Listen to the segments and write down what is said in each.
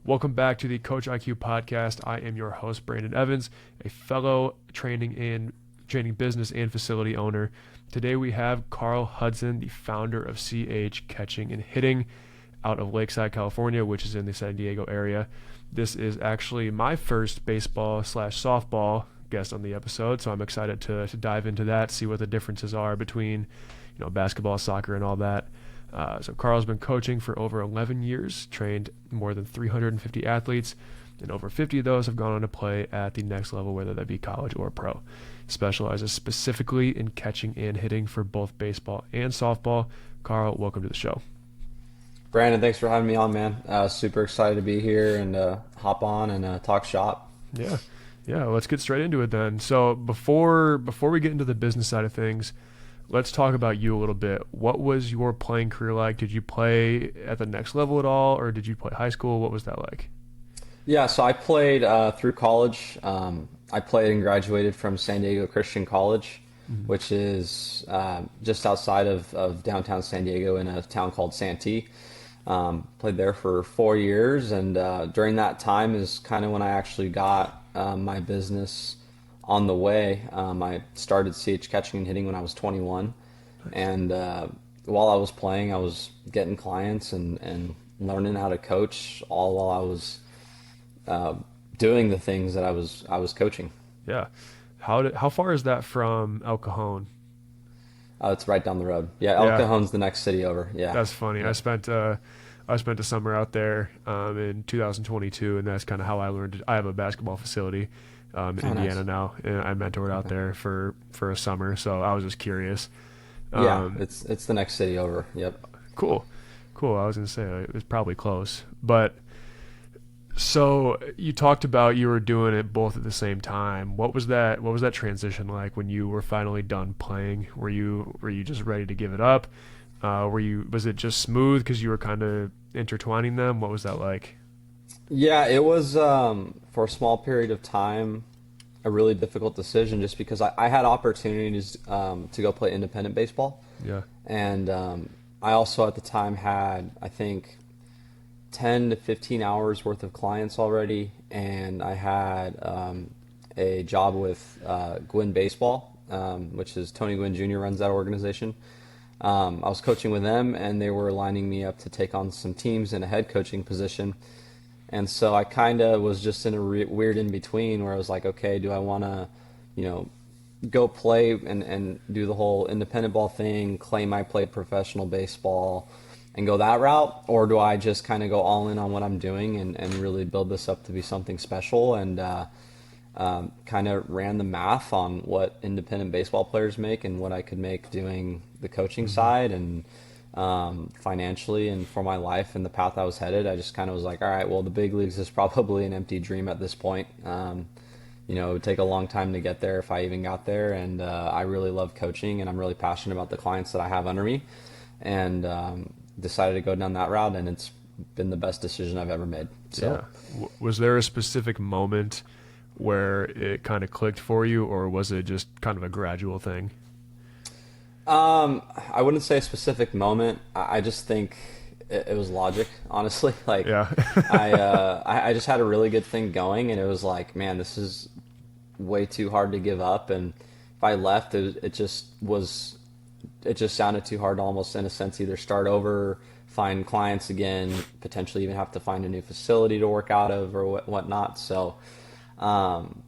Welcome back to the CoachIQ podcast. I am your host, Brandon Evans, a fellow training business and facility owner. Today we have Carl Hudson, the founder of CH Catching and Hitting out of Lakeside, California, which is in the San Diego area. This is actually my first baseball/softball guest on the episode, so I'm excited to dive into that, see what the differences are between basketball, soccer, and all that. So Carl's been coaching for over 11 years, trained more than 350 athletes, and over 50 of those have gone on to play at the next level, whether that be college or pro. Specializes specifically in catching and hitting for both baseball and softball. Carl, welcome to the show. Brandon, thanks for having me on, man. Super excited to be here and hop on and talk shop. Yeah. Let's get straight into it then. So before we get into the business side of things, let's talk about you a little bit. What was your playing career like? Did you play at the next level at all, or did you play high school? What was that like? Yeah, so I played through college. I played and graduated from San Diego Christian College, which is just outside of downtown San Diego in a town called Santee. Played there for 4 years, and during that time is kind of when I actually got my business on the way. I started CH Catching and Hitting when I was 21, and while I was playing, I was getting clients and learning how to coach, all while I was doing the things that I was coaching. Yeah. How far is that from El Cajon? It's right down the road. Yeah, El Cajon's the next city over. Yeah. That's funny. Yeah. I spent a summer out there in 2022, and that's kind of how I learned. I have a basketball facility in Indiana now, and I mentored out there for a summer, so I was just curious. It's the next city over. Yep. Cool. I was gonna say it's probably close, but so you talked about you were doing it both at the same time. What was that transition like when you were finally done playing? Were you just ready to give it up? Was it just smooth because you were kind of intertwining them? What was that like? Yeah, it was for a small period of time a really difficult decision, just because I had opportunities to go play independent baseball. Yeah. And I also at the time had, I think, 10 to 15 hours worth of clients already, and I had a job with Gwynn Baseball, which is Tony Gwynn Jr. runs that organization. I was coaching with them, and they were lining me up to take on some teams in a head coaching position. And so I kind of was just in a weird in-between where I was like, okay, do I want to, go play and do the whole independent ball thing, claim I played professional baseball, and go that route? Or do I just kind of go all in on what I'm doing and really build this up to be something special? And kind of ran the math on what independent baseball players make and what I could make doing the coaching side, and financially and for my life and the path I was headed. I just kind of was like, all right, well, the big leagues is probably an empty dream at this point. It would take a long time to get there if I even got there. And I really love coaching, and I'm really passionate about the clients that I have under me, and decided to go down that route, and it's been the best decision I've ever made. So, yeah. Was there a specific moment where it kind of clicked for you, or was it just kind of a gradual thing? I wouldn't say a specific moment. I just think it was logic, honestly. Like, yeah. I just had a really good thing going, and it was like, man, this is way too hard to give up. And if I left, it just sounded too hard to almost, in a sense, either start over, find clients again, potentially even have to find a new facility to work out of or whatnot. So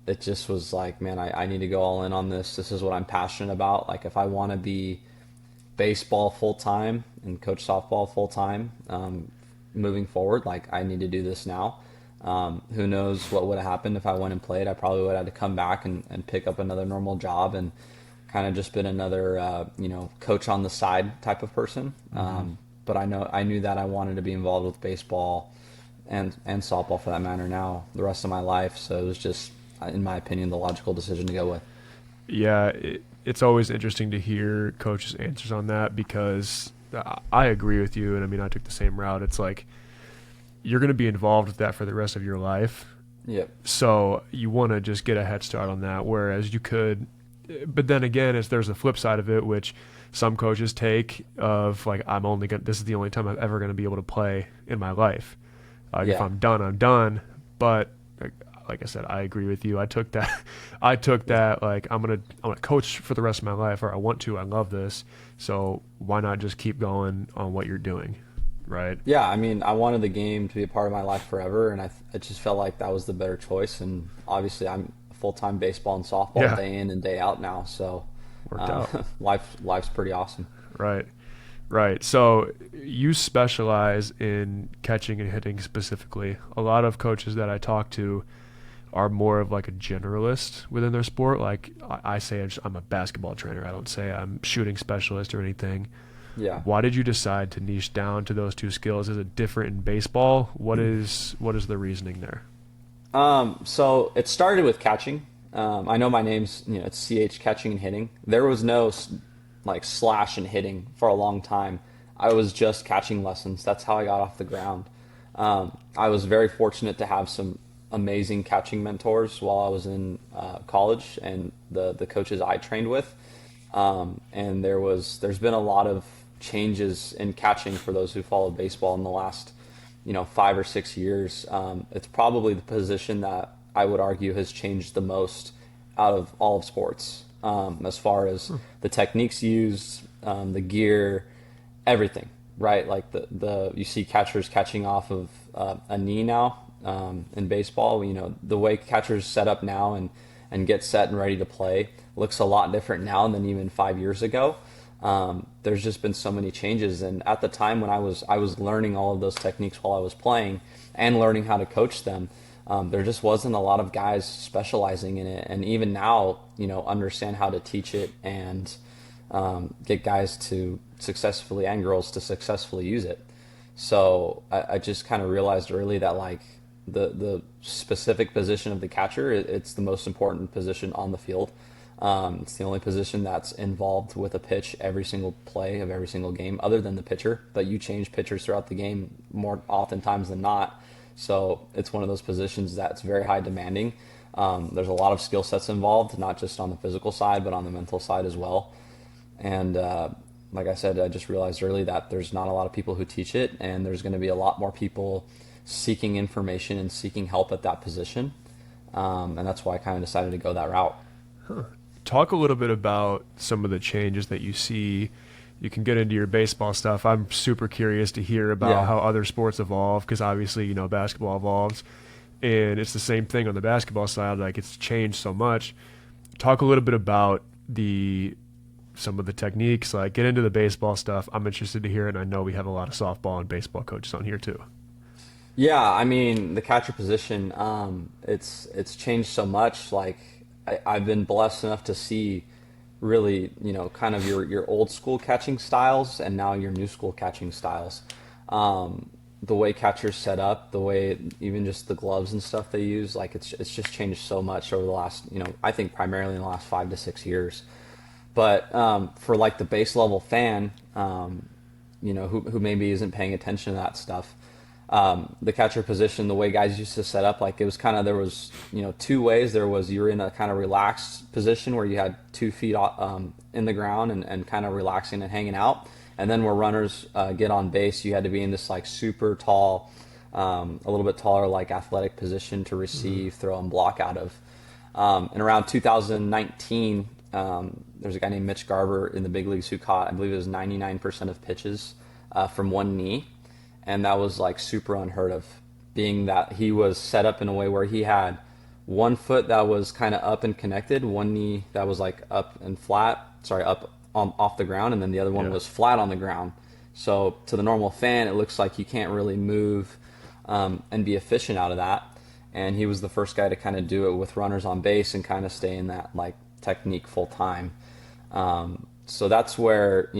it just was like, man, I need to go all in on this. This is what I'm passionate about. Like, if I want to be baseball full-time and coach softball full-time moving forward, like, I need to do this now. Who knows what would have happened if I went and played. I probably would have had to come back and pick up another normal job and kind of just been another, coach on the side type of person. But I knew that I wanted to be involved with baseball and softball, for that matter, now the rest of my life. So it was just, in my opinion, the logical decision to go with. Yeah, it's always interesting to hear coaches' answers on that, because I agree with you. And I mean, I took the same route. It's like, you're going to be involved with that for the rest of your life. Yep. So you want to just get a head start on that, whereas you could, but then again, there's the flip side of it, which some coaches take of like, this is the only time I'm ever going to be able to play in my life. If Yeah. I'm done, I'm done. But like I said, I agree with you. I took that like I'm gonna coach for the rest of my life, or I want to. I love this, so why not just keep going on what you're doing, right? Yeah, I mean, I wanted the game to be a part of my life forever, and I just felt like that was the better choice. And obviously, I'm full-time baseball and softball Yeah, day in and day out now, so worked out. life's pretty awesome. Right, right. So you specialize in catching and hitting specifically. A lot of coaches that I talk to are more of like a generalist within their sport. Like I say, I'm a basketball trainer. I don't say I'm shooting specialist or anything. Yeah. Why did you decide to niche down to those two skills? Is it different in baseball? What is the reasoning there? So it started with catching. I know my name's, it's CH, catching and hitting. There was no like slash and hitting for a long time. I was just catching lessons. That's how I got off the ground. I was very fortunate to have some amazing catching mentors while I was in college, and the coaches I trained with. And there's been a lot of changes in catching for those who follow baseball in the last 5 or 6 years. It's probably the position that I would argue has changed the most out of all of sports, as far as the techniques used, the gear, everything. Right, like the you see catchers catching off of a knee now in baseball. The way catchers set up now and get set and ready to play looks a lot different now than even 5 years ago. There's just been so many changes, and at the time when I was learning all of those techniques while I was playing and learning how to coach them, there just wasn't a lot of guys specializing in it, and even now, understand how to teach it and get guys to successfully, and girls to successfully use it. So I just kind of realized early that like the specific position of the catcher, it's the most important position on the field. It's the only position that's involved with a pitch every single play of every single game, other than the pitcher. But you change pitchers throughout the game more oftentimes than not. So it's one of those positions that's very high demanding. There's a lot of skill sets involved, not just on the physical side, but on the mental side as well. And like I said, I just realized early that there's not a lot of people who teach it, and there's going to be a lot more people seeking information and seeking help at that position. And that's why I kind of decided to go that route. Talk a little bit about some of the changes that you see. You can get into your baseball stuff. I'm super curious to hear about how other sports evolve, because obviously, basketball evolves, and it's the same thing on the basketball side. Like, it's changed so much. Talk a little bit about some of the techniques. Like, get into the baseball stuff. I'm interested to hear it, and I know we have a lot of softball and baseball coaches on here too. Yeah, I mean, the catcher position, it's changed so much. Like, I've been blessed enough to see really, kind of your old school catching styles and now your new school catching styles. The way catchers set up, the way even just the gloves and stuff they use, like it's just changed so much over the last, I think primarily in the last 5 to 6 years. But for like the base level fan, who maybe isn't paying attention to that stuff, the catcher position, the way guys used to set up, like it was kind of, there was, two ways. There was, you were in a kind of relaxed position where you had 2 feet in the ground and kind of relaxing and hanging out. And then where runners get on base, you had to be in this like super tall, a little bit taller, like athletic position to receive, throw, and block out of. And around 2019, there's a guy named Mitch Garver in the big leagues who caught, I believe it was 99% of pitches from one knee. And that was like super unheard of, being that he was set up in a way where he had one foot that was kind of up and connected, one knee that was like up and flat, up off the ground, and then the other one was flat on the ground. So to the normal fan, it looks like you can't really move and be efficient out of that. And he was the first guy to kind of do it with runners on base and kind of stay in that like technique full time. So that's where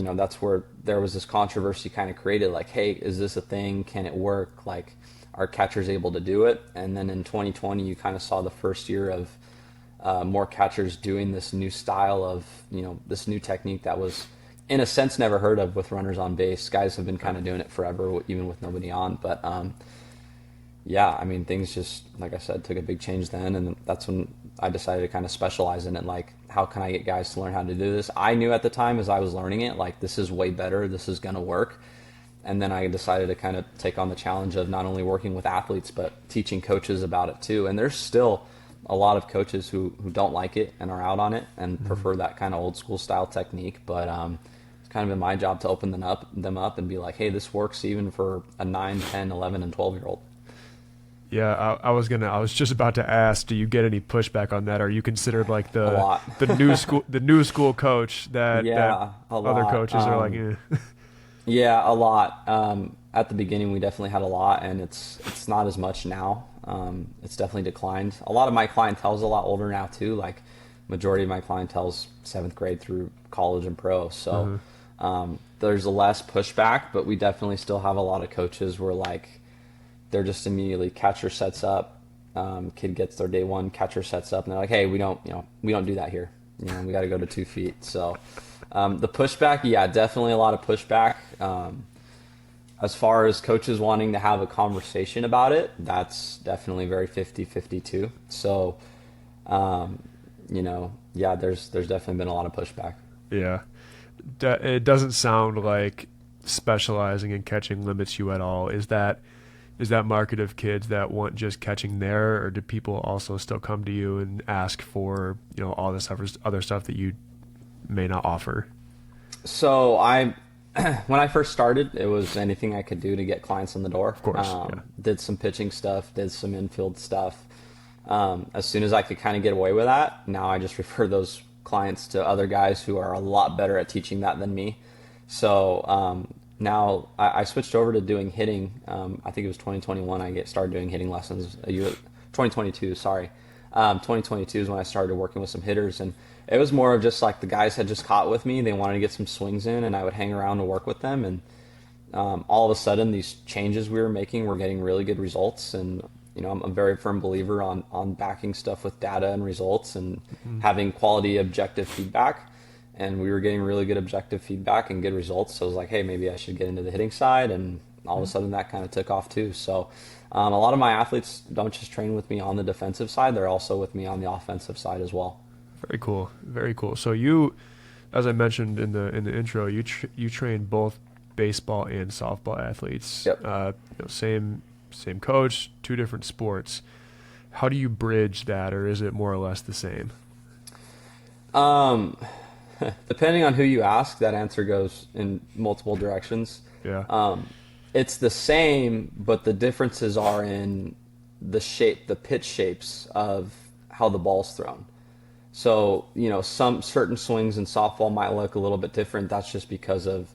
there was this controversy kind of created, like, hey, is this a thing? Can it work? Like, are catchers able to do it? And then in 2020, you kind of saw the first year of more catchers doing this new style of, this new technique that was, in a sense, never heard of with runners on base. Guys have been kind of doing it forever, even with nobody on. But yeah, I mean, things just, like I said, took a big change then. And that's when I decided to kind of specialize in it. Like, how can I get guys to learn how to do this? I knew at the time as I was learning it, like, this is way better. This is going to work. And then I decided to kind of take on the challenge of not only working with athletes, but teaching coaches about it too. And there's still a lot of coaches who don't like it and are out on it and prefer that kind of old school style technique. But it's kind of been my job to open them up and be like, hey, this works even for a 9, 10, 11, and 12-year-old. Yeah, I was just about to ask, do you get any pushback on that? Are you considered like A lot. the new school coach that Yeah, a other lot. coaches are like, eh. Yeah, a lot. At the beginning, we definitely had a lot, and it's not as much now. It's definitely declined. A lot of my clientele is a lot older now too. Like, majority of my clientele's 7th grade through college and pro. So there's less pushback, but we definitely still have a lot of coaches where like they're just immediately catcher sets up. Kid gets their day one, catcher sets up, and they're like, hey, we don't do that here. We got to go to 2 feet. So the pushback, yeah, definitely a lot of pushback. As far as coaches wanting to have a conversation about it, that's definitely very 50-50 too. So, yeah, there's definitely been a lot of pushback. Yeah. It doesn't sound like specializing in catching limits you at all. Is that market of kids that want just catching there, or do people also still come to you and ask for, all this other stuff that you may not offer? So when I first started, it was anything I could do to get clients in the door. Of course, yeah. Did some pitching stuff, did some infield stuff. As soon as I could kind of get away with that, now I just refer those clients to other guys who are a lot better at teaching that than me. So now I switched over to doing hitting. I think it was 2021 I started doing hitting lessons. 2022, sorry. 2022 is when I started working with some hitters, and it was more of just like the guys had just caught with me. They wanted to get some swings in, and I would hang around and work with them. And all of a sudden, these changes we were making were getting really good results. And I'm a very firm believer on backing stuff with data and results and having quality objective feedback. And we were getting really good objective feedback and good results. So I was like, hey, maybe I should get into the hitting side. And all of a sudden that kind of took off too. So a lot of my athletes don't just train with me on the defensive side. They're also with me on the offensive side as well. Very cool. Very cool. So you, as I mentioned in the intro, you train both baseball and softball athletes. Yep. Same coach, 2 different sports. How do you bridge that, or is it more or less the same? Depending on who you ask, that answer goes in multiple directions. Yeah. It's the same, but the differences are in the pitch shapes of how the ball's thrown. So, some certain swings in softball might look a little bit different. That's just because of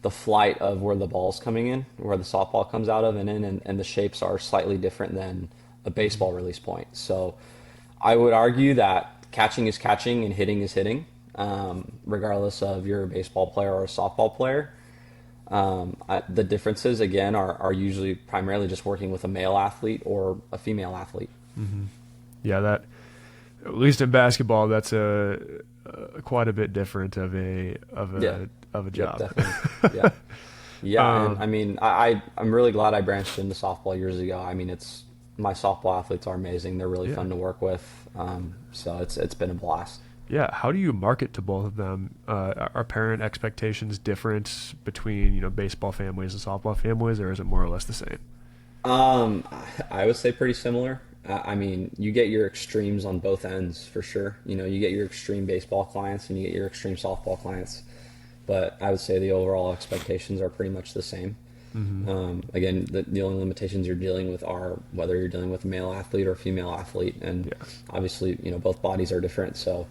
the flight of where the ball's coming in, where the softball comes out of and in, and the shapes are slightly different than a baseball release point. So I would argue that catching is catching and hitting is hitting, regardless of you're a baseball player or a softball player. The differences, again, are usually primarily just working with a male athlete or a female athlete. Mm-hmm. Yeah, that, at least in basketball, that's quite a bit different of a job. Yep, definitely. Yeah. Yeah, and I mean, I'm really glad I branched into softball years ago. I mean, my softball athletes are amazing. They're really fun to work with. So it's been a blast. Yeah. How do you market to both of them? Are parent expectations different between, baseball families and softball families, or is it more or less the same? I would say pretty similar. I mean, you get your extremes on both ends for sure. You get your extreme baseball clients and you get your extreme softball clients. But I would say the overall expectations are pretty much the same. Mm-hmm. Again, the only limitations you're dealing with are whether you're dealing with a male athlete or a female athlete. And obviously, both bodies are different. So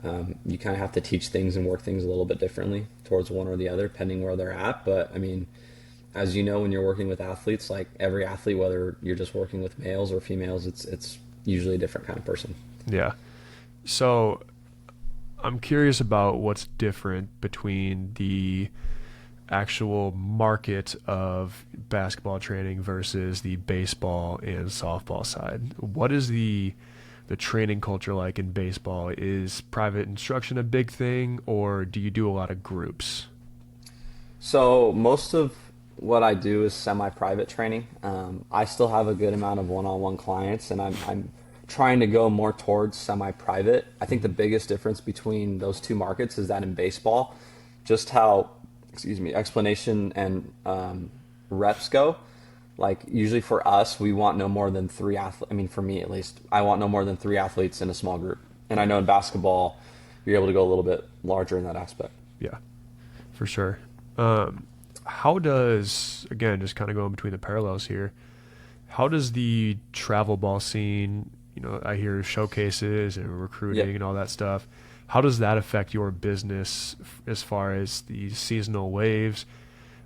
you kind of have to teach things and work things a little bit differently towards one or the other, depending where they're at. But I mean, as you know, when you're working with athletes, like every athlete, whether you're just working with males or females, it's usually a different kind of person. Yeah. So I'm curious about what's different between the actual market of basketball training versus the baseball and softball side. What is the training culture like in baseball? Is private instruction a big thing, or do you do a lot of groups? So most of what I do is semi-private training. I still have a good amount of one-on-one clients, and I'm trying to go more towards semi-private. I think the biggest difference between those two markets is that in baseball, just how, explanation and reps go. Like usually for us, we want no more than three athletes. I mean, for me at least, I want no more than three athletes in a small group. And I know in basketball, you're able to go a little bit larger in that aspect. Yeah, for sure. How does, again, just kind of going between the parallels here, how does the travel ball scene, I hear showcases and recruiting Yep. and all that stuff, how does that affect your business as far as the seasonal waves?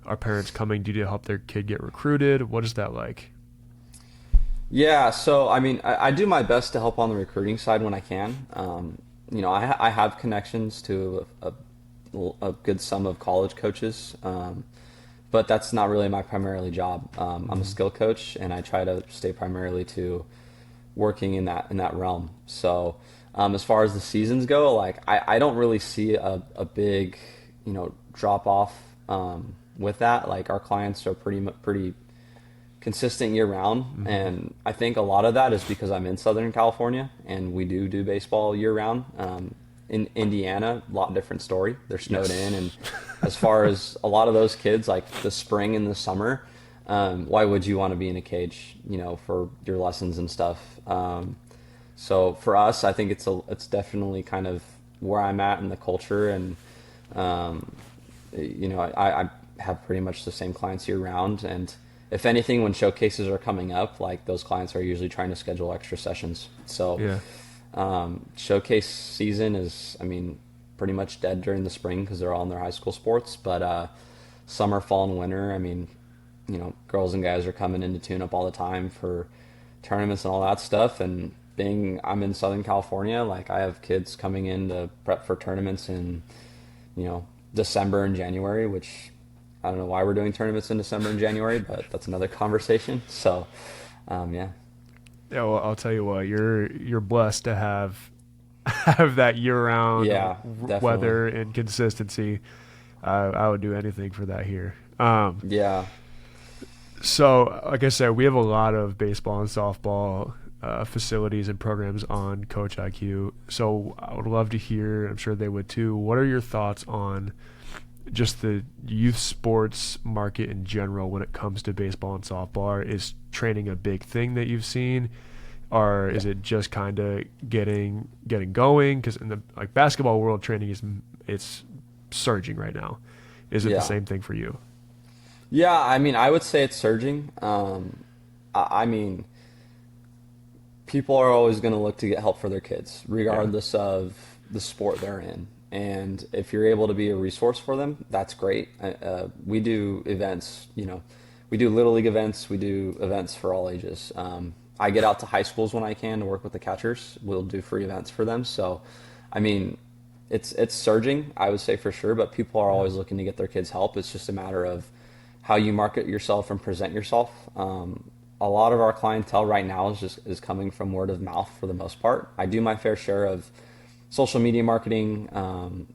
Are parents coming to you to help their kid get recruited? What is that like? Yeah, so I mean, I do my best to help on the recruiting side when I can. I have connections to a good sum of college coaches, but that's not really my primarily job. I'm a skill coach, and I try to stay primarily to working in that realm. So as far as the seasons go, like I don't really see a big drop off with that. Like our clients are pretty consistent year round, and I think a lot of that is because I'm in Southern California and we do baseball year round. In Indiana, a lot different story. They're snowed in, and as far as a lot of those kids, like the spring and the summer, why would you want to be in a cage, for your lessons and stuff? So for us, I think it's definitely kind of where I'm at in the culture, and I have pretty much the same clients year round, and if anything, when showcases are coming up, like those clients are usually trying to schedule extra sessions. So Yeah. showcase season is, I mean, pretty much dead during the spring because they're all in their high school sports. But summer, fall, and winter, I mean, girls and guys are coming in to tune up all the time for tournaments and all that stuff. And I'm in Southern California, like I have kids coming in to prep for tournaments in, December and January, which I don't know why we're doing tournaments in December and January, but that's another conversation. So, yeah. Yeah, well, I'll tell you what, you're blessed to have have that year-round Yeah, definitely. weather and consistency. I would do anything for that here. Yeah. So, like I said, we have a lot of baseball and softball facilities and programs on Coach IQ. So, I would love to hear. I'm sure they would too. What are your thoughts on just the youth sports market in general when it comes to baseball and softball? Is training a big thing that you've seen, or is it just kind of getting going? Because in the basketball world, training it's surging right now. Is it the Yeah. same thing for you? Yeah, I mean, I would say it's surging. I mean, people are always going to look to get help for their kids, Yeah, regardless of the sport they're in. And if you're able to be a resource for them, that's great. We do events, we do Little League events, we do events for all ages. I get out to high schools when I can to work with the catchers. We'll do free events for them. So, I mean, it's surging, I would say for sure, but people are yeah, always looking to get their kids help. It's just a matter of how you market yourself and present yourself. A lot of our clientele right now is coming from word of mouth for the most part. I do my fair share of social media marketing,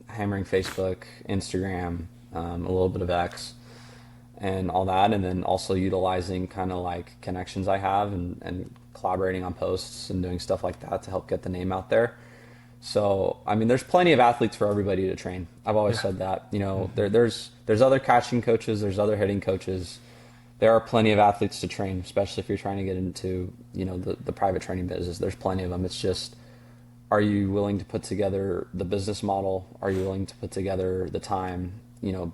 hammering Facebook, Instagram, a little bit of X, and all that, and then also utilizing kind of like connections I have and collaborating on posts and doing stuff like that to help get the name out there. So, I mean, there's plenty of athletes for everybody to train. I've always yeah. said that. Hmm. There's other catching coaches, there's other hitting coaches. There are plenty of athletes to train, especially if you're trying to get into, the private training business. There's plenty of them. It's just, are you willing to put together the business model? Are you willing to put together the time?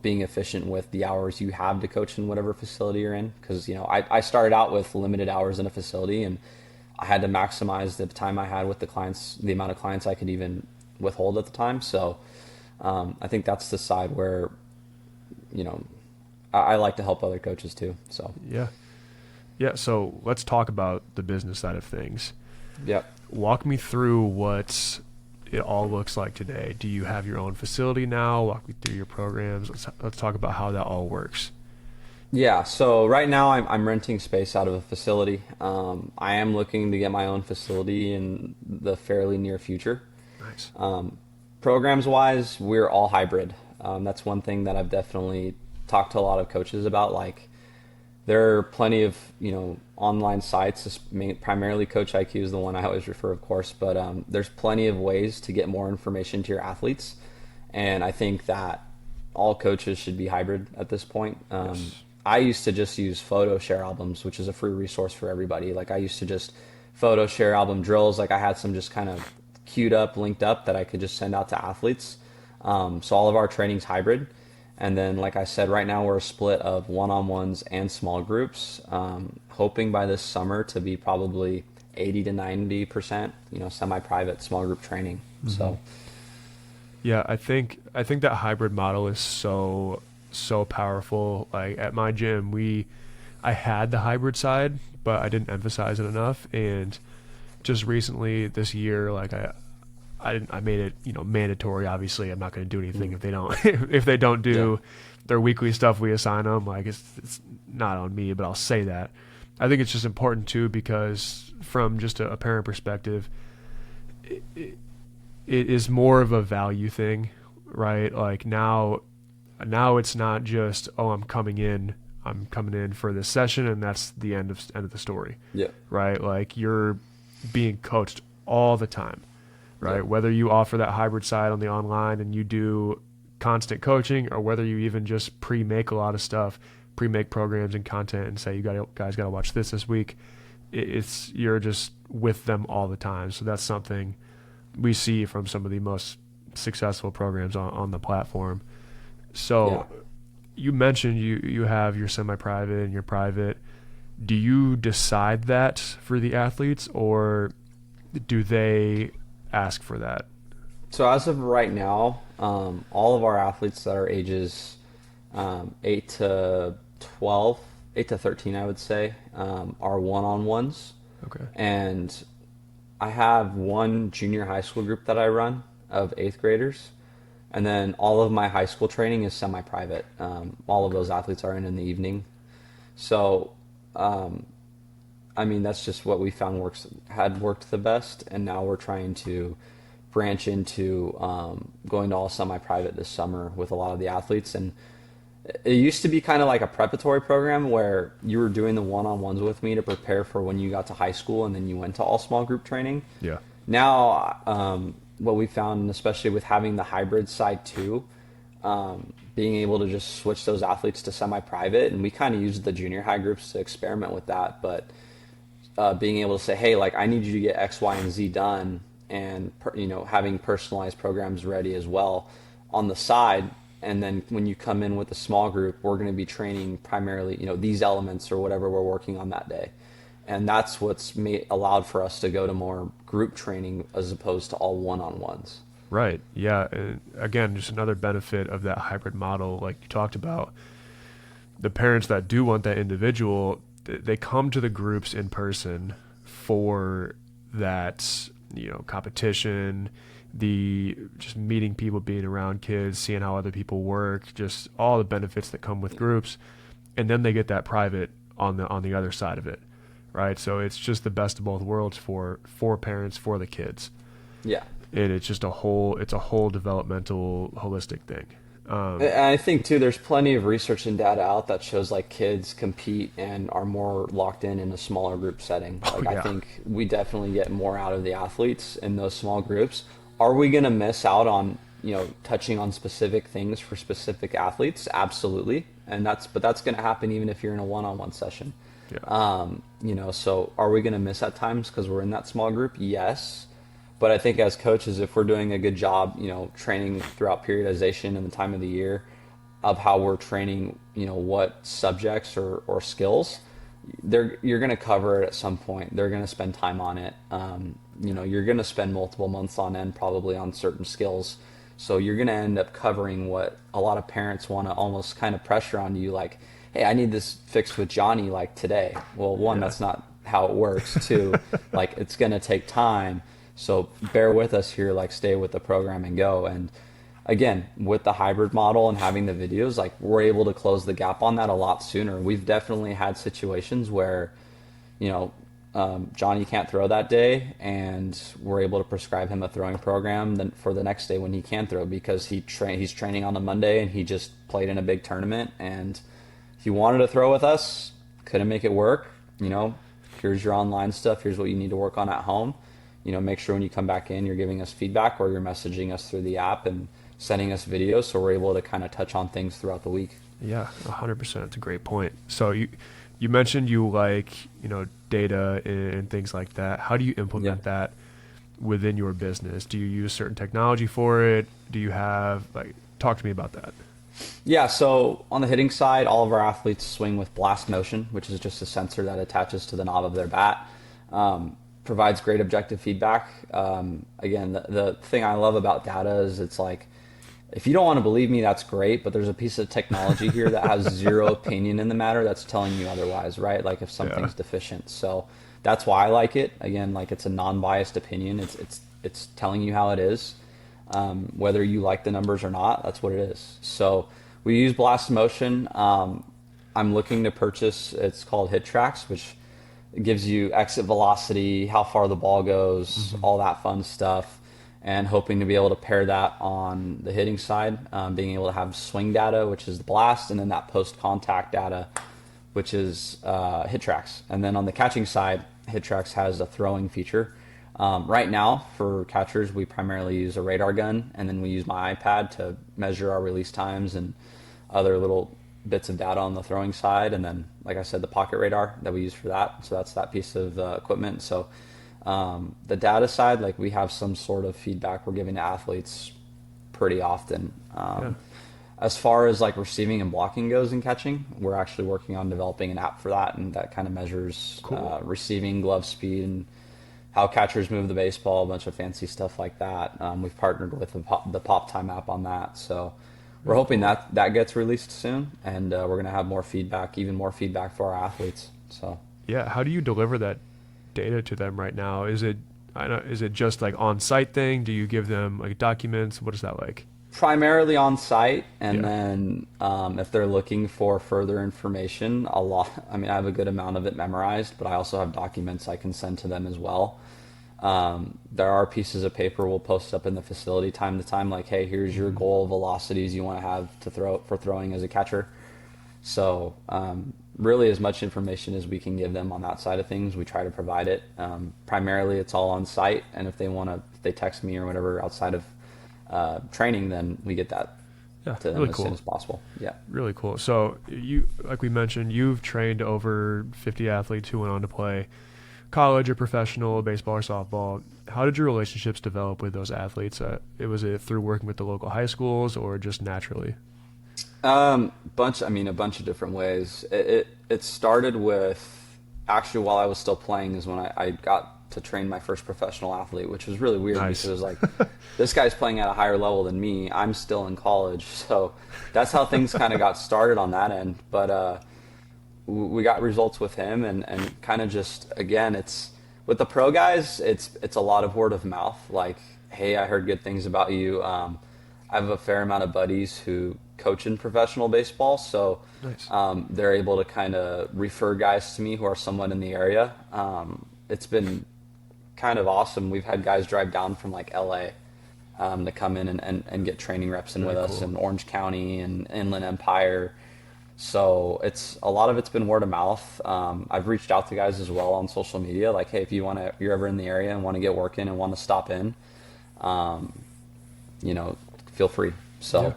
Being efficient with the hours you have to coach in whatever facility you're in. Because I started out with limited hours in a facility, and I had to maximize the time I had with the clients, the amount of clients I could even withhold at the time. So I think that's the side where you know I like to help other coaches too. So Yeah. Yeah, so let's talk about the business side of things. yeah. Walk me through what it all looks like today. Do you have your own facility now? Walk me through your programs. Let's talk about how that all works. Yeah, so right now I'm renting space out of a facility. I am looking to get my own facility in the fairly near future. Nice. Programs wise, we're all hybrid. That's one thing that I've definitely talked to a lot of coaches about. Like, there are plenty of, online sites. Primarily CoachIQ is the one I always refer, of course, but there's plenty of ways to get more information to your athletes. And I think that all coaches should be hybrid at this point. Yes. I used to just use photo share albums, which is a free resource for everybody. Like I used to just photo share album drills. Like I had some just kind of queued up, linked up that I could just send out to athletes. So all of our training's hybrid. And then, like I said, right now we're a split of one-on-ones and small groups, hoping by this summer to be probably 80 to 90%, semi-private small group training. Mm-hmm. So, Yeah, I think that hybrid model is so powerful. Like at my gym, I had the hybrid side, but I didn't emphasize it enough. And just recently this year, like I made it, mandatory. Obviously, I'm not going to do anything if they don't if they don't do their weekly stuff we assign them. Like it's not on me, but I'll say that. I think it's just important too because from just a parent perspective, it is more of a value thing, right? Like now it's not just, oh, I'm coming in for this session and that's the end of the story. Yeah. Right? Like you're being coached all the time, right? Yeah. Whether you offer that hybrid side on the online and you do constant coaching or whether you even just pre-make a lot of stuff, pre-make programs and content and say guys got to watch this week. You're just with them all the time. So that's something we see from some of the most successful programs on the platform. So you mentioned you have your semi-private and your private. Do you decide that for the athletes or do they ask for that? So as of right now, all of our athletes that are ages 8 to 12, 8 to 13, I would say, are one-on-ones. Okay. And I have one junior high school group that I run of 8th graders. And then all of my high school training is semi-private. All of those athletes are in the evening. So, that's just what we found had worked the best. And now we're trying to branch into going to all semi-private this summer with a lot of the athletes. And it used to be kind of like a preparatory program where you were doing the one-on-ones with me to prepare for when you got to high school and then you went to all small group training. Yeah. Now, what we found, especially with having the hybrid side too, being able to just switch those athletes to semi-private, and we kind of used the junior high groups to experiment with that, but being able to say, hey, like I need you to get X, Y, and Z done, and having personalized programs ready as well on the side. And then when you come in with a small group, we're going to be training primarily, these elements or whatever we're working on that day. And that's what's allowed for us to go to more group training as opposed to all one-on-ones. Right. Yeah. And again, just another benefit of that hybrid model, like you talked about. The parents that do want that individual, they come to the groups in person for that, competition, the just meeting people, being around kids, seeing how other people work, just all the benefits that come with groups, and then they get that private on the other side of it, right? So it's just the best of both worlds for parents, for the kids. Yeah, and it's just a whole developmental, holistic thing. And I think too, there's plenty of research and data out that shows like kids compete and are more locked in a smaller group setting. Like I think we definitely get more out of the athletes in those small groups. Are we going to miss out on, touching on specific things for specific athletes? Absolutely. But that's going to happen even if you're in a one-on-one session. Yeah. So are we going to miss at times because we're in that small group? Yes. But I think as coaches, if we're doing a good job, training throughout periodization and the time of the year of how we're training, what subjects or skills, you're going to cover it at some point. They're going to spend time on it. You're going to spend multiple months on end probably on certain skills. So you're going to end up covering what a lot of parents want to almost kind of pressure on you, like, hey, I need this fixed with Johnny like today. Well, one, that's not how it works. Two, like it's going to take time. So bear with us here, like stay with the program and go. And again, with the hybrid model and having the videos, like we're able to close the gap on that a lot sooner. We've definitely had situations where, Johnny can't throw that day, and we're able to prescribe him a throwing program then for the next day when he can throw, because he's training on the Monday and he just played in a big tournament and he wanted to throw with us. couldn't make it work, here's your online stuff. Here's what you need to work on at home. Make sure when you come back in, you're giving us feedback or you're messaging us through the app and sending us videos so we're able to kind of touch on things throughout the week. Yeah, 100%. It's a great point. So you mentioned you like, data and things like that. How do you implement that within your business? Do you use certain technology for it? Do you have, talk to me about that. Yeah, so on the hitting side, all of our athletes swing with Blast Motion, which is just a sensor that attaches to the knob of their bat. Provides great objective feedback. Again, the thing I love about data is it's like, if you don't want to believe me, that's great, but there's a piece of technology here that has zero opinion in the matter that's telling you otherwise, right? Like if something's deficient. So that's why I like it. Again, like it's a non-biased opinion. It's telling you how it is. Whether you like the numbers or not, that's what it is. So we use Blast Motion. I'm looking to purchase, it's called HitTrax, which gives you exit velocity, how far the ball goes, all that fun stuff, and hoping to be able to pair that on the hitting side, being able to have swing data, which is the Blast, and then that post-contact data, which is HitTrax. And then on the catching side, HitTrax has a throwing feature. Right now, for catchers, we primarily use a radar gun, and then we use my iPad to measure our release times and other little bits of data on the throwing side. And then, like I said, the pocket radar that we use for that. So that's that piece of equipment. So the data side, like we have some sort of feedback we're giving to athletes pretty often. As far as like receiving and blocking goes in catching, we're actually working on developing an app for that, and that kind of measures receiving, glove speed, and how catchers move the baseball, a bunch of fancy stuff like that. We've partnered with the Pop Time app on that. So we're hoping that gets released soon, and we're going to have more feedback, even more feedback for our athletes. So yeah, how do you deliver that data to them right now? Is it just like on-site thing? Do you give them like documents? What is that like? Primarily on site, and then if they're looking for further information, I have a good amount of it memorized, but I also have documents I can send to them as well. There are pieces of paper we'll post up in the facility time to time, like, hey, here's your goal velocities you want to have for throwing as a catcher. So really as much information as we can give them on that side of things, we try to provide it. Primarily it's all on site, and if they text me or whatever outside of training, then we get that to them as soon as possible. Yeah. Really cool. So you, like we mentioned, you've trained over 50 athletes who went on to play college or professional baseball or softball. How did your relationships develop with those athletes? Was it through working with the local high schools or just naturally? A bunch of different ways. It started with, actually while I was still playing is when I got to train my first professional athlete, which was really weird because it was like, this guy's playing at a higher level than me. I'm still in college. So that's how things kind of got started on that end. But we got results with him, and kind of just, again, it's with the pro guys, it's a lot of word of mouth. Like, hey, I heard good things about you. I have a fair amount of buddies who coach in professional baseball, so they're able to kind of refer guys to me who are somewhat in the area. It's been kind of awesome. We've had guys drive down from like LA to come in and get training reps in with us in Orange County and Inland Empire. So a lot of it's been word of mouth. I've reached out to guys as well on social media, like, hey, if you're ever in the area and want to get working and want to stop in, feel free. So,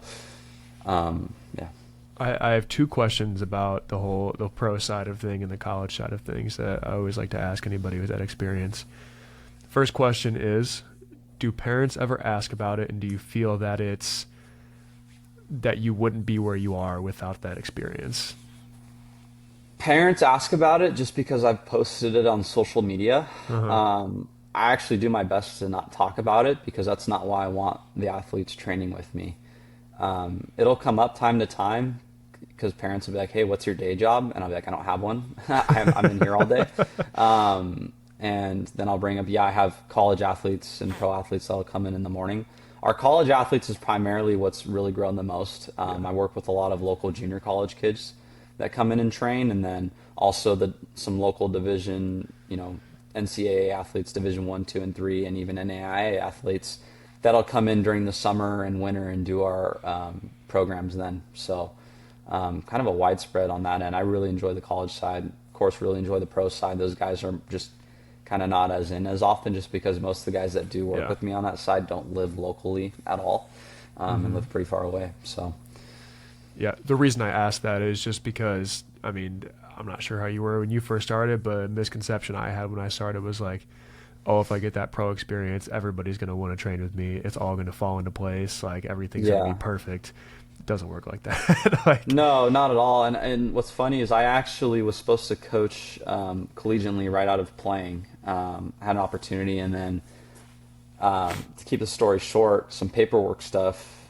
I have two questions about the pro side of thing and the college side of things that I always like to ask anybody who's had experience. First question is, do parents ever ask about it, and do you feel that that you wouldn't be where you are without that experience? Parents ask about it just because I've posted it on social media. I actually do my best to not talk about it because that's not why I want the athletes training with me. It'll come up time to time because parents will be like, hey, what's your day job? And I'll be like, I don't have one. I'm in here all day. And then I'll bring up, I have college athletes and pro athletes that'll come in the morning. Our college athletes is primarily what's really grown the most. I work with a lot of local junior college kids that come in and train, and then also some local division, NCAA athletes, Division 1, 2, and 3, and even NAIA athletes that'll come in during the summer and winter and do our programs then. So kind of a widespread on that end. I really enjoy the college side. Of course, really enjoy the pro side. Those guys are just kind of not as in as often, just because most of the guys that do work Yeah. with me on that side don't live locally at all, and Hmm. live pretty far away. So Yeah. The reason I asked that is just because, I mean, I'm not sure how you were when you first started, but a misconception I had when I started was like, oh, if I get that pro experience, everybody's going to want to train with me. It's all going to fall into place. Like everything's going to be yeah, perfect. It doesn't work like that. Like, no, not at all. And what's funny is I actually was supposed to coach collegiately right out of playing. I had an opportunity, and then to keep the story short, some paperwork stuff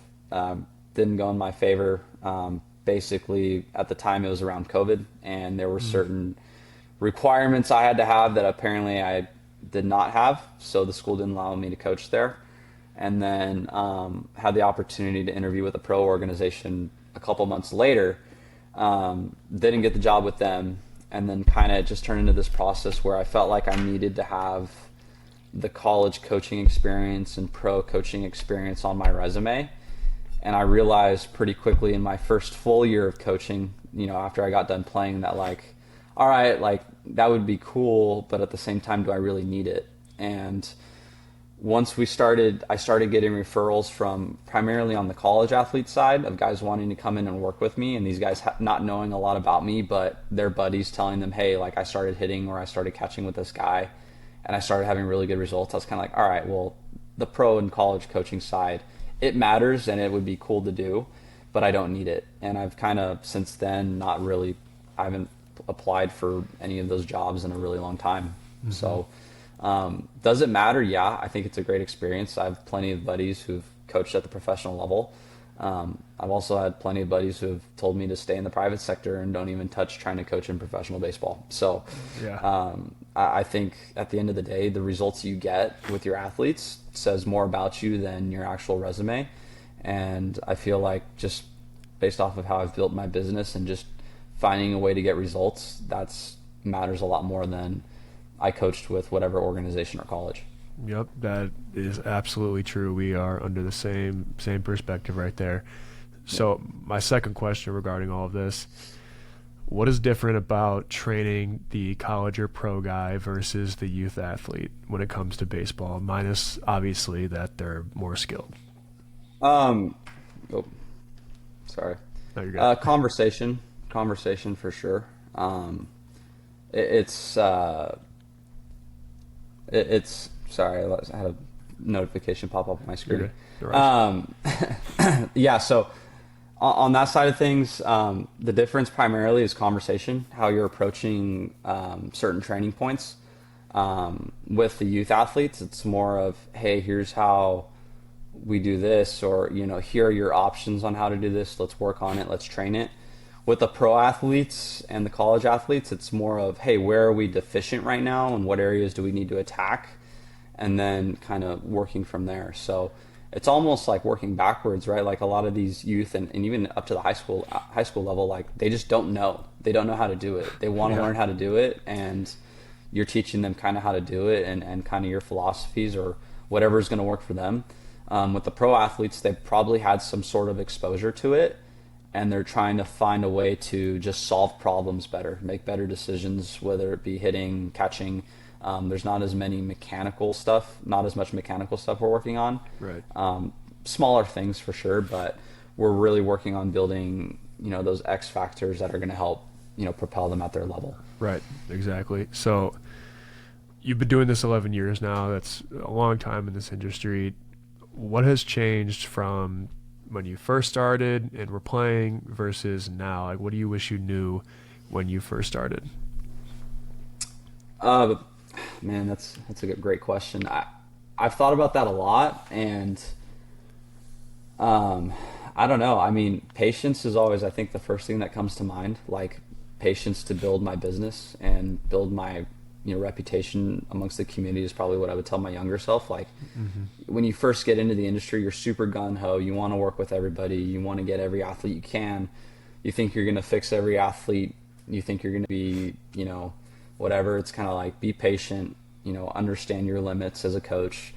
didn't go in my favor. Basically, at the time, it was around COVID, and there were certain requirements I had to have that apparently I did not have. So the school didn't allow me to coach there. And then had the opportunity to interview with a pro organization a couple months later. Didn't get the job with them, and then kind of just turned into this process where I felt like I needed to have the college coaching experience and pro coaching experience on my resume. And I realized pretty quickly in my first full year of coaching, after I got done playing, that like, all right, like that would be cool, but at the same time, do I really need it? And once I started getting referrals from primarily on the college athlete side of guys wanting to come in and work with me, and these guys not knowing a lot about me, but their buddies telling them, hey, like I started hitting or I started catching with this guy, and I started having really good results. I was kind of like, all right, well, the pro and college coaching side, it matters and it would be cool to do, but I don't need it. And I've kind of since then I haven't applied for any of those jobs in a really long time. hmm. So does it matter? Yeah, I think it's a great experience. I have plenty of buddies who've coached at the professional level. I've also had plenty of buddies who have told me to stay in the private sector and don't even touch trying to coach in professional baseball. So Yeah. I think at the end of the day, the results you get with your athletes says more about you than your actual resume. And I feel like just based off of how I've built my business and just finding a way to get results, that's matters a lot more than I coached with whatever organization or college. Yep, that is absolutely true. We are under the same perspective right there. Yeah. So my second question regarding all of this, what is different about training the college or pro guy versus the youth athlete when it comes to baseball, minus obviously that they're more skilled? Um, oh, sorry. No, you're good. Conversation for sure. It's it's sorry, I had a notification pop up on my You're screen. good. No rush. Um, yeah, so on that side of things, the difference primarily is conversation, how you're approaching certain training points. With the youth athletes, it's more of, hey, here's how we do this, or here are your options on how to do this. Let's work on it. Let's train it. With the pro athletes and the college athletes, it's more of, hey, where are we deficient right now, and what areas do we need to attack, and then kind of working from there. So it's almost like working backwards, right? Like a lot of these youth and even up to the high school level, like they just don't know. They don't know how to do it. They want to Yeah. learn how to do it, and you're teaching them kind of how to do it and kind of your philosophies or whatever is going to work for them. With the pro athletes, they've probably had some sort of exposure to it, and they're trying to find a way to just solve problems better, make better decisions, whether it be hitting, catching. There's not as much mechanical stuff we're working on. Right. Smaller things for sure, but we're really working on building, those X factors that are going to help, propel them at their level. Right. Exactly. So you've been doing this 11 years now. That's a long time in this industry. What has changed from when you first started and were playing versus now? Like, what do you wish you knew when you first started? Uh, Man, that's a great question. I've thought about that a lot, and um, I don't know. I mean, patience is always, I think, the first thing that comes to mind. Like patience to build my business and build my reputation amongst the community is probably what I would tell my younger self. Like Hmm. when you first get into the industry, you're super gun ho. You want to work with everybody. You want to get every athlete you can. You think you're going to fix every athlete. You think you're going to be, whatever. It's kind of like be patient, understand your limits as a coach,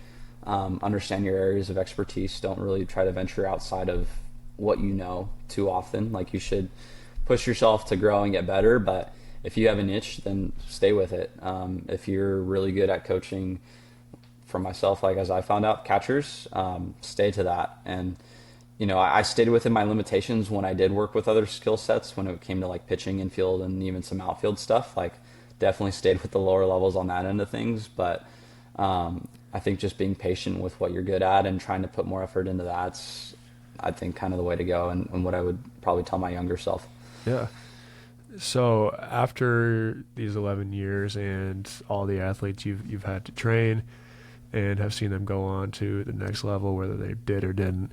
understand your areas of expertise. Don't really try to venture outside of, what you know too often. Like, you should push yourself to grow and get better, but if you have a niche, then stay with it. If you're really good at coaching, for myself, like as I found out, catchers, stay to that. And I stayed within my limitations when I did work with other skill sets. When it came to like pitching, infield, and even some outfield stuff, like definitely stayed with the lower levels on that end of things. But I think just being patient with what you're good at and trying to put more effort into that's, I think, kind of the way to go, and what I would probably tell my younger self. Yeah. So after these 11 years and all the athletes you've had to train and have seen them go on to the next level, whether they did or didn't,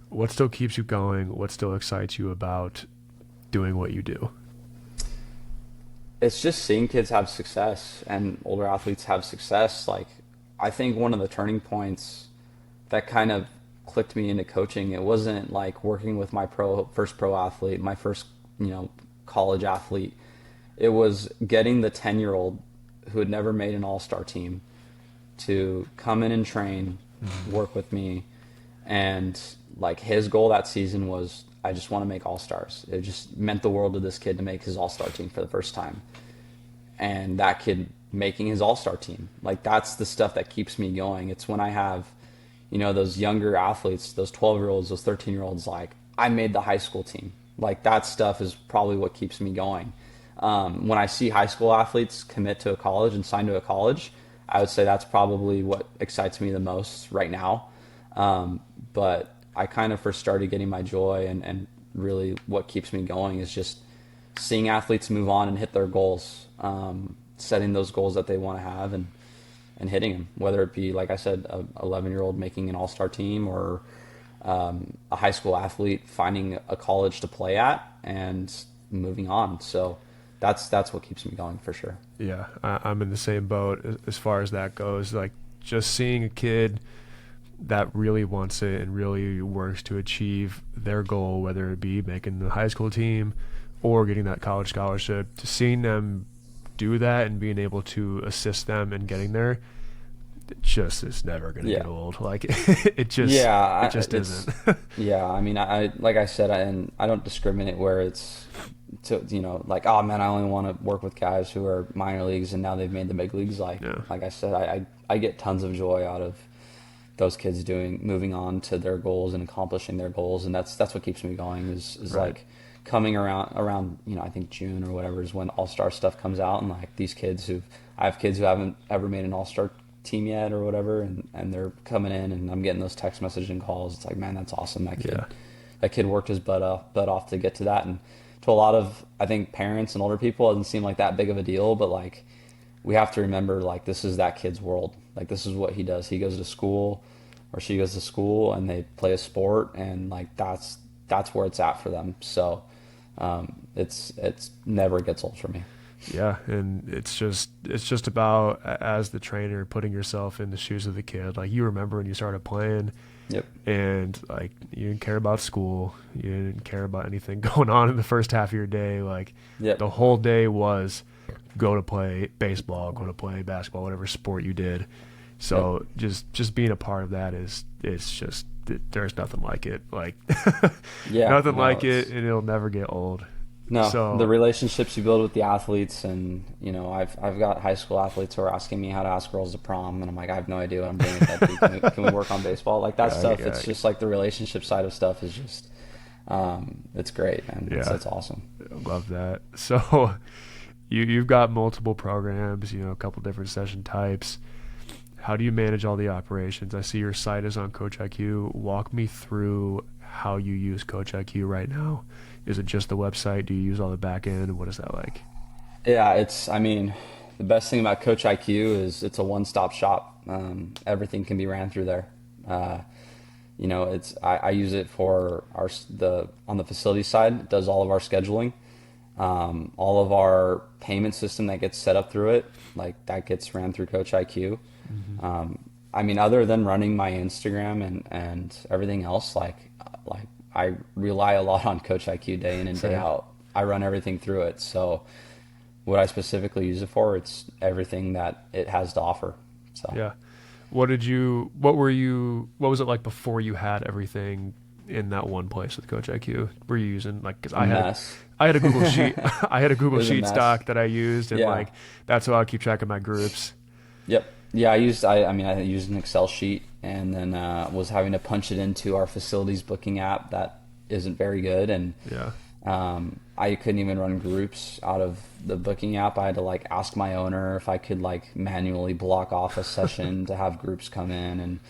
what still keeps you going? What still excites you about doing what you do? It's just seeing kids have success and older athletes have success. Like, I think one of the turning points that kind of clicked me into coaching, it wasn't like working with my first pro athlete, my first, college athlete. It was getting the 10-year-old who had never made an all-star team to come in and train, work with me. And like, his goal that season was, I just want to make all-stars. It just meant the world to this kid to make his all-star team for the first time. And that kid making his all-star team, like, that's the stuff that keeps me going. It's when I have, those younger athletes, those 12-year-olds, those 13-year-olds, like, I made the high school team. Like, that stuff is probably what keeps me going. When I see high school athletes commit to a college and sign to a college, I would say that's probably what excites me the most right now. But I kind of first started getting my joy, and really what keeps me going is just seeing athletes move on and hit their goals, setting those goals that they want to have, and hitting them, whether it be, like I said, a 11-year-old making an all-star team, or a high school athlete finding a college to play at and moving on. So that's what keeps me going, for sure. Yeah, I'm in the same boat as far as that goes. Like, just seeing a kid that really wants it and really works to achieve their goal, whether it be making the high school team or getting that college scholarship, to seeing them do that and being able to assist them in getting there, it just is never going to get old. Like, it just isn't. Yeah, I mean, I like I said, I don't discriminate where it's to, like, oh man, I only want to work with guys who are minor leagues and now they've made the big leagues. Like I said, I get tons of joy out of those kids moving on to their goals and accomplishing their goals, and that's what keeps me going. Is right. Like, coming around I think June or whatever is when all-star stuff comes out, and like, I have kids who haven't ever made an all-star team yet or whatever, and they're coming in, and I'm getting those text messages and calls. It's like, man, that's awesome. That kid worked his butt off to get to that. And to a lot of, I think, parents and older people, it doesn't seem like that big of a deal, but like, we have to remember, like, this is that kid's world. Like, this is what he does. He goes to school, or she goes to school, and they play a sport, and like, that's where it's at for them. So it's never gets old for me. Yeah, and it's just about, as the trainer, putting yourself in the shoes of the kid. Like, you remember when you started playing, and like, you didn't care about school, you didn't care about anything going on in the first half of your day. Like, the whole day was go to play baseball, go to play basketball, whatever sport you did. So just being a part of that it's just, there's nothing like it. Like, nothing like it, and it'll never get old. No, so, the relationships you build with the athletes, and I've got high school athletes who are asking me how to ask girls to prom, and I'm like, I have no idea what I'm doing with that. Can we work on baseball? Like, that stuff. It's just like, the relationship side of stuff is just, it's great, and it's awesome. I love that. So, you've got multiple programs, a couple different session types. How do you manage all the operations? I see your site is on CoachIQ. Walk me through how you use CoachIQ right now. Is it just the website? Do you use all the back end? What is that like? Yeah, the best thing about CoachIQ is it's a one-stop shop. Everything can be ran through there. I use it for on the facility side. It does all of our scheduling. All of our payment system that gets set up through it, like, that gets ran through CoachIQ. Other than running my Instagram and everything else, like I rely a lot on CoachIQ day in and day out. I run everything through it. So what I specifically use it for, it's everything that it has to offer. So yeah. What was it like before you had everything in that one place with CoachIQ? Were you using like, because A mess. I had a Google sheet, I had a It Google was a Sheet mess. doc that I used, and Yeah. like that's how I keep track of my groups. Yep. Yeah, I used an Excel sheet and then was having to punch it into our facilities booking app that isn't very good, and Yeah, I couldn't even run groups out of the booking app. I had to like ask my owner if I could like manually block off a session to have groups come in,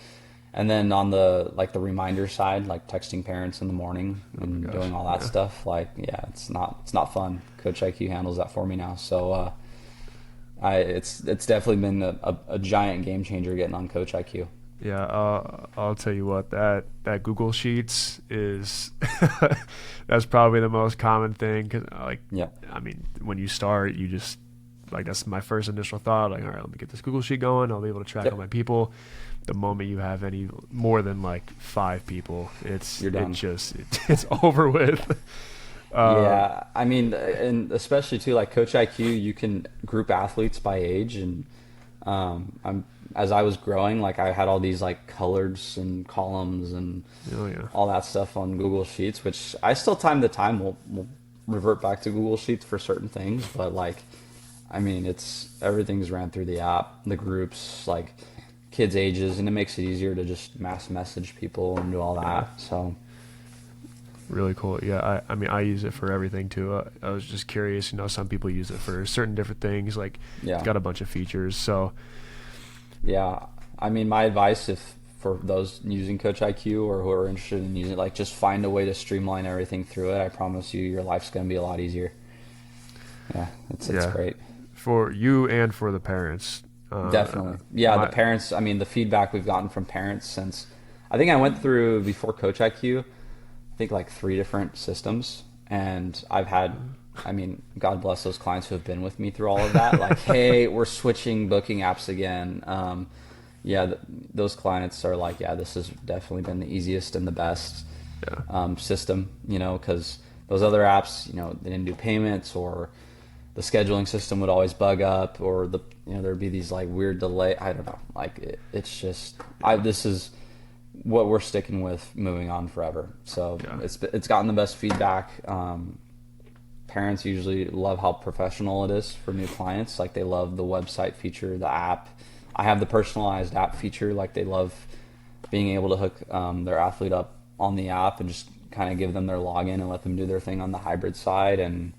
and then on the like the reminder side, like texting parents in the morning oh my and gosh, doing all that yeah. stuff, like yeah, it's not fun. Coach IQ handles that for me now. So it's definitely been a giant game changer getting on Coach IQ. Yeah, I'll tell you what, that Google Sheets is that's probably the most common thing. 'Cause like, Yeah. I mean, when you start, you just like that's my first initial thought. Like, all right, let me get this Google Sheet going. I'll be able to track all Yep. my people. The moment you have any more than like 5 people, You're done. it's over with. Yeah, I mean, and especially too, like Coach IQ, you can group athletes by age, and I'm as I was growing, like I had all these like colors and columns and Oh yeah, all that stuff on Google Sheets, which I still time to time will revert back to Google Sheets for certain things, but like, I mean, it's everything's ran through the app, the groups, like kids' ages, and it makes it easier to just mass message people and do all yeah, that. So really cool. Yeah, I mean, I use it for everything too. I was just curious. Some people use it for certain different things. Like, it's yeah. got a bunch of features. So Yeah, I mean, my advice if for those using Coach IQ or who are interested in using it, like just find a way to streamline everything through it. I promise you, your life's going to be a lot easier. Yeah, it's yeah, great. for you and for the parents. Definitely. Yeah, the My parents, I mean, the feedback we've gotten from parents since I think I went through before Coach IQ, I think like 3 different systems, and I've had, I mean, God bless those clients who have been with me through all of that. Like, hey, we're switching booking apps again. Yeah, those clients are like, yeah, this has definitely been the easiest and the best yeah, system, because those other apps, they didn't do payments, or the scheduling system would always bug up, or there'd be these like weird delay. I don't know. Like it's just, this is what we're sticking with moving on forever. So yeah, it's gotten the best feedback. Parents usually love how professional it is for new clients. Like they love the website feature, the app. I have the personalized app feature. Like they love being able to hook their athlete up on the app and just kind of give them their login and let them do their thing on the hybrid side and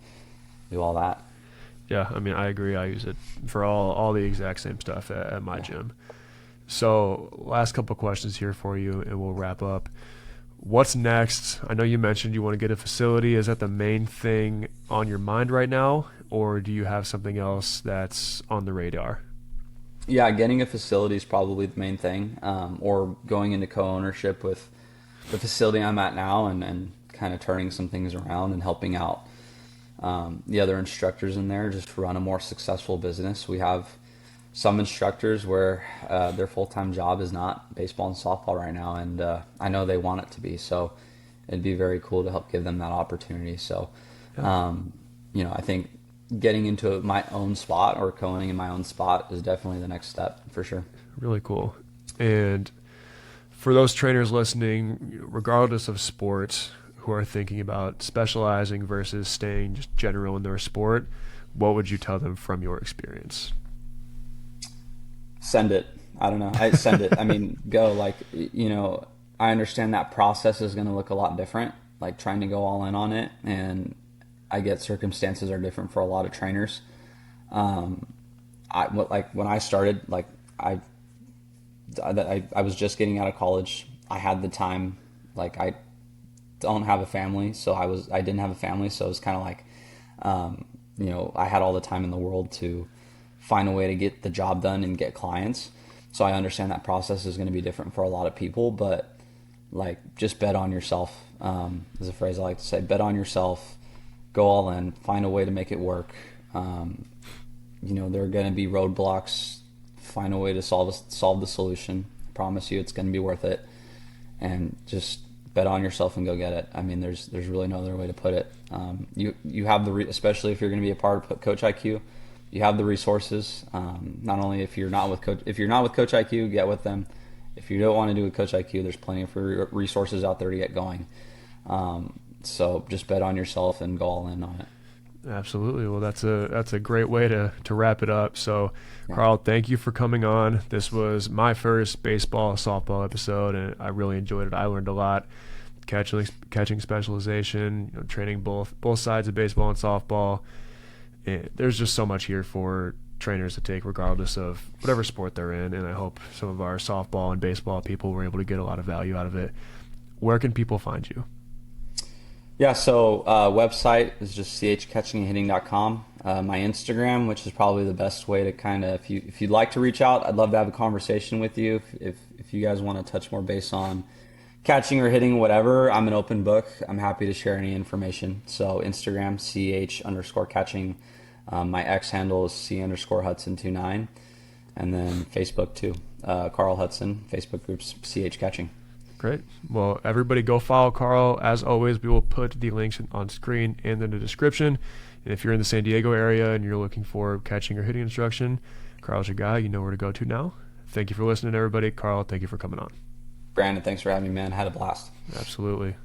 do all that. yeah. I mean, I agree. I use it for all the exact same stuff at my Yeah. gym. So, last couple questions here for you, and we'll wrap up. What's next? I know you mentioned you want to get a facility. Is that the main thing on your mind right now, or do you have something else that's on the radar? Yeah, getting a facility is probably the main thing, or going into co-ownership with the facility I'm at now, and kind of turning some things around and helping out the other instructors in there just run a more successful business. We have some instructors where their full-time job is not baseball and softball right now, and I know they want it to be. So it'd be very cool to help give them that opportunity. So, Yeah, I think getting into my own spot or co-owning in my own spot is definitely the next step for sure. really cool. And for those trainers listening, regardless of sport, who are thinking about specializing versus staying just general in their sport, what would you tell them from your experience? Send it. I don't know. I send it. I mean, go like, I understand that process is going to look a lot different, like trying to go all in on it. And I get circumstances are different for a lot of trainers. Like when I started, like I was just getting out of college. I had the time, like I don't have a family. So I didn't have a family. So it was kind of like, I had all the time in the world to find a way to get the job done and get clients. So I understand that process is going to be different for a lot of people, but like just bet on yourself. Is a phrase I like to say. Bet on yourself. Go all in. Find a way to make it work. There are going to be roadblocks. Find a way to solve the solution. I promise you, it's going to be worth it. And just bet on yourself and go get it. I mean, there's really no other way to put it. You have especially if you're going to be a part of Coach IQ, you have the resources. Not only if you're not with Coach IQ, get with them. if you don't want to do a Coach IQ, there's plenty of resources out there to get going. So just bet on yourself and go all in on it. Absolutely. Well, that's a great way to wrap it up. So, Yeah. Carl, thank you for coming on. This was my first baseball softball episode, and I really enjoyed it. I learned a lot. Catching specialization, training both sides of baseball and softball. There's just so much here for trainers to take, regardless of whatever sport they're in. And I hope some of our softball and baseball people were able to get a lot of value out of it. Where can people find you? Yeah, so website is just chcatchingandhitting.com. My Instagram, which is probably the best way to kind of, if you'd like to reach out, I'd love to have a conversation with you. If you guys want to touch more base on catching or hitting, whatever, I'm an open book. I'm happy to share any information. So Instagram, ch_catching. My X handle is c_Hudson29. And then Facebook too, Carl Hudson, Facebook groups CH Catching. Great. Well, everybody go follow Carl. As always, we will put the links on screen and in the description. And if you're in the San Diego area and you're looking for catching or hitting instruction, Carl's your guy. You know where to go to now. Thank you for listening, everybody. Carl, thank you for coming on. Brandon, thanks for having me, man. Had a blast. Absolutely.